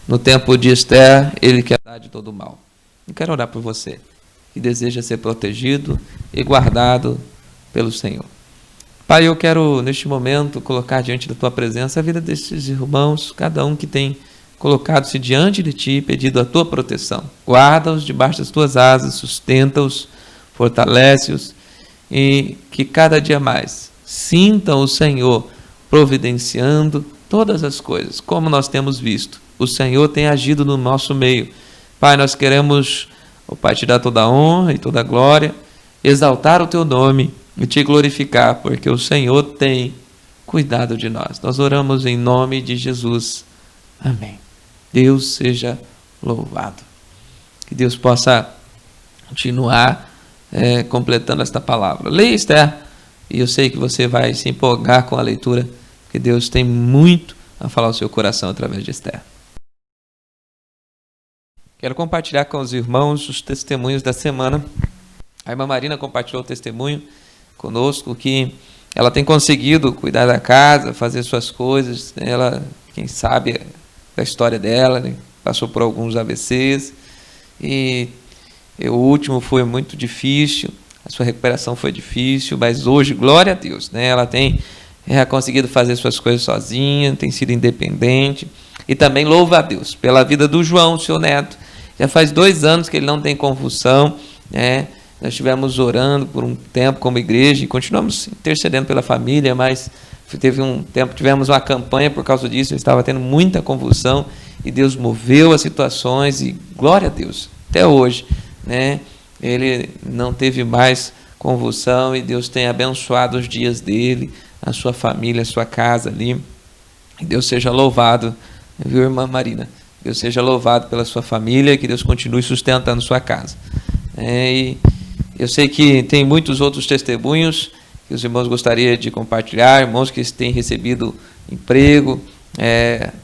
no tempo de Esther, Ele quer cuidar de todo o mal. Eu quero orar por você, que deseja ser protegido e guardado pelo Senhor. Pai, eu quero neste momento colocar diante da Tua presença a vida desses irmãos, cada um que tem colocado-se diante de Ti, pedido a Tua proteção. Guarda-os debaixo das Tuas asas, sustenta-os, fortalece-os, e que cada dia mais sintam o Senhor providenciando todas as coisas, como nós temos visto. O Senhor tem agido no nosso meio. Pai, nós queremos, Pai, Te dar toda a honra e toda a glória, exaltar o Teu nome e Te glorificar, porque o Senhor tem cuidado de nós. Nós oramos em nome de Jesus. Amém. Deus seja louvado. Que Deus possa continuar completando esta palavra. Leia, Esther, e eu sei que você vai se empolgar com a leitura, porque Deus tem muito a falar ao seu coração através de Esther. Quero compartilhar com os irmãos os testemunhos da semana. A irmã Marina compartilhou o testemunho conosco, que ela tem conseguido cuidar da casa, fazer suas coisas. Ela, quem sabe da história dela, passou por alguns AVCs, e o último foi muito difícil, a sua recuperação foi difícil, mas hoje, glória a Deus, ela tem conseguido fazer suas coisas sozinha, tem sido independente, e também louva a Deus pela vida do João, seu neto. Já faz 2 anos que ele não tem convulsão, nós estivemos orando por um tempo como igreja, e continuamos intercedendo pela família, mas teve um tempo, tivemos uma campanha por causa disso, ele estava tendo muita convulsão, e Deus moveu as situações, e glória a Deus, até hoje, ele não teve mais convulsão, e Deus tem abençoado os dias dele, a sua família, a sua casa ali, e Deus seja louvado, viu, irmã Marina? Deus seja louvado pela sua família, que Deus continue sustentando sua casa. E eu sei que tem muitos outros testemunhos que os irmãos gostariam de compartilhar, irmãos que têm recebido emprego,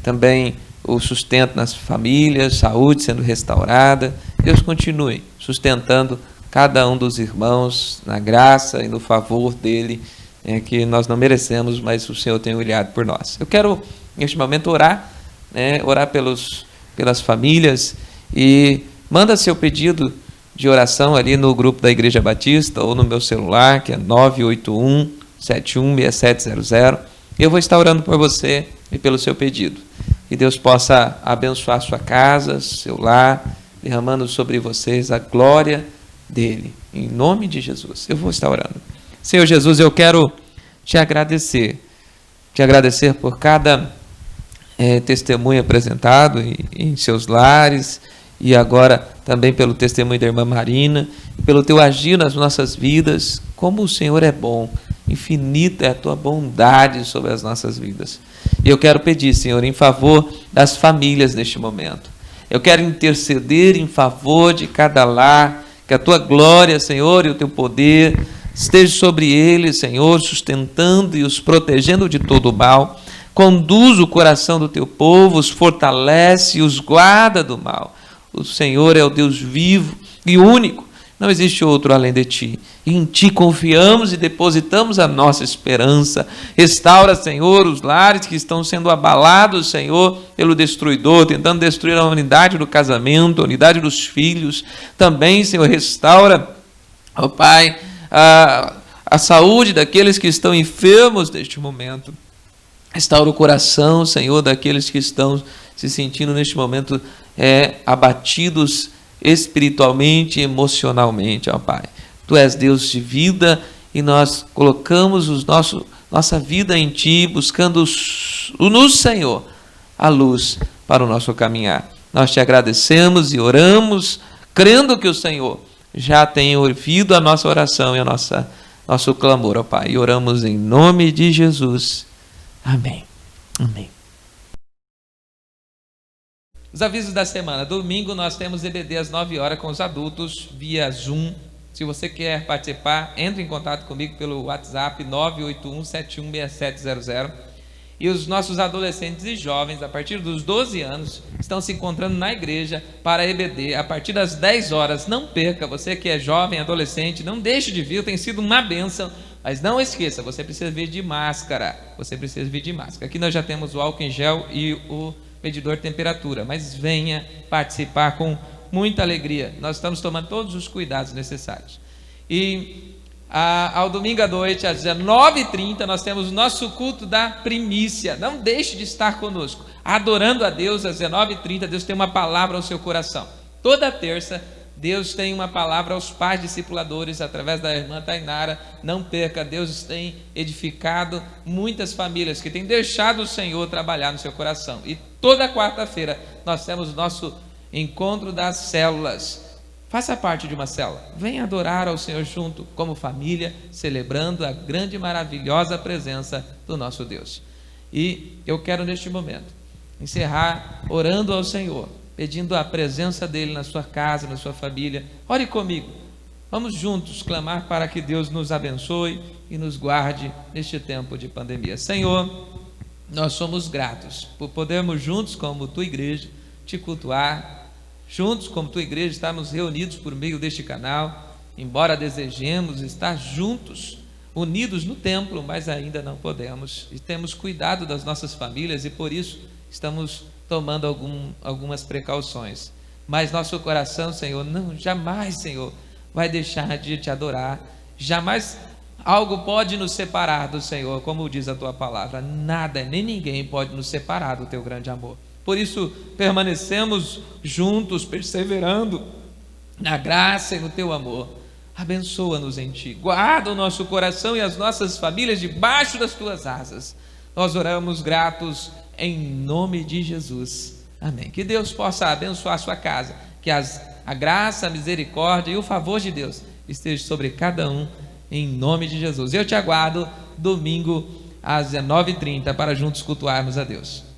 também o sustento nas famílias, saúde sendo restaurada. Deus continue sustentando cada um dos irmãos na graça e no favor dele, que nós não merecemos, mas o Senhor tem olhado por nós. Eu quero, neste momento, orar, orar pelas famílias, e manda seu pedido de oração ali no grupo da Igreja Batista ou no meu celular, que é 981-716700. Eu vou estar orando por você e pelo seu pedido. Que Deus possa abençoar sua casa, seu lar, derramando sobre vocês a glória dele. Em nome de Jesus, eu vou estar orando. Senhor Jesus, eu quero te agradecer por cada testemunho apresentado em seus lares, e agora também pelo testemunho da irmã Marina, pelo teu agir nas nossas vidas. Como o Senhor é bom, infinita é a tua bondade sobre as nossas vidas. E eu quero pedir, Senhor, em favor das famílias neste momento. Eu quero interceder em favor de cada lar, que a tua glória, Senhor, e o teu poder esteja sobre eles, Senhor, sustentando e os protegendo de todo o mal. Conduz o coração do teu povo, os fortalece e os guarda do mal. O Senhor é o Deus vivo e único, não existe outro além de ti. E em ti confiamos e depositamos a nossa esperança. Restaura, Senhor, os lares que estão sendo abalados, Senhor, pelo destruidor, tentando destruir a unidade do casamento, a unidade dos filhos. Também, Senhor, restaura, ó Pai, a saúde daqueles que estão enfermos neste momento. Restaura o coração, Senhor, daqueles que estão se sentindo neste momento abatidos espiritualmente e emocionalmente, ó Pai. Tu és Deus de vida e nós colocamos nossa vida em Ti, buscando no Senhor a luz para o nosso caminhar. Nós Te agradecemos e oramos, crendo que o Senhor já tem ouvido a nossa oração e nosso clamor, ó Pai. E oramos em nome de Jesus. Amém. Amém. Os avisos da semana. Domingo nós temos EBD às 9 horas com os adultos via Zoom. Se você quer participar, entre em contato comigo pelo WhatsApp 981-716700. E os nossos adolescentes e jovens, a partir dos 12 anos, estão se encontrando na igreja para EBD a partir das 10 horas. Não perca, você que é jovem, adolescente, não deixe de vir, tem sido uma bênção. Mas não esqueça, você precisa vir de máscara. Você precisa vir de máscara. Aqui nós já temos o álcool em gel e o medidor de temperatura. Mas venha participar com muita alegria. Nós estamos tomando todos os cuidados necessários. E ao domingo à noite, às 19h30, nós temos o nosso culto da primícia. Não deixe de estar conosco. Adorando a Deus, às 19h30, Deus tem uma palavra ao seu coração. Toda terça, Deus tem uma palavra aos pais discipuladores através da irmã Tainara. Não perca, Deus tem edificado muitas famílias que têm deixado o Senhor trabalhar no seu coração. E toda quarta-feira nós temos o nosso encontro das células. Faça parte de uma célula. Venha adorar ao Senhor junto, como família, celebrando a grande e maravilhosa presença do nosso Deus. E eu quero neste momento encerrar orando ao Senhor, pedindo a presença dele na sua casa, na sua família. Ore comigo. Vamos juntos clamar para que Deus nos abençoe e nos guarde neste tempo de pandemia. Senhor, nós somos gratos por podermos juntos, como tua igreja, te cultuar. Juntos, como tua igreja, estarmos reunidos por meio deste canal. Embora desejemos estar juntos, unidos no templo, mas ainda não podemos. E temos cuidado das nossas famílias e por isso estamos tomando algumas precauções. Mas nosso coração, Senhor, jamais, Senhor, vai deixar de te adorar. Jamais algo pode nos separar do Senhor, como diz a tua palavra. Nada, nem ninguém pode nos separar do teu grande amor. Por isso, permanecemos juntos, perseverando na graça e no teu amor. Abençoa-nos em ti. Guarda o nosso coração e as nossas famílias debaixo das tuas asas. Nós oramos gratos em nome de Jesus. Amém. Que Deus possa abençoar a sua casa. Que a graça, a misericórdia e o favor de Deus esteja sobre cada um em nome de Jesus. Eu te aguardo domingo às 19h30 para juntos cultuarmos a Deus.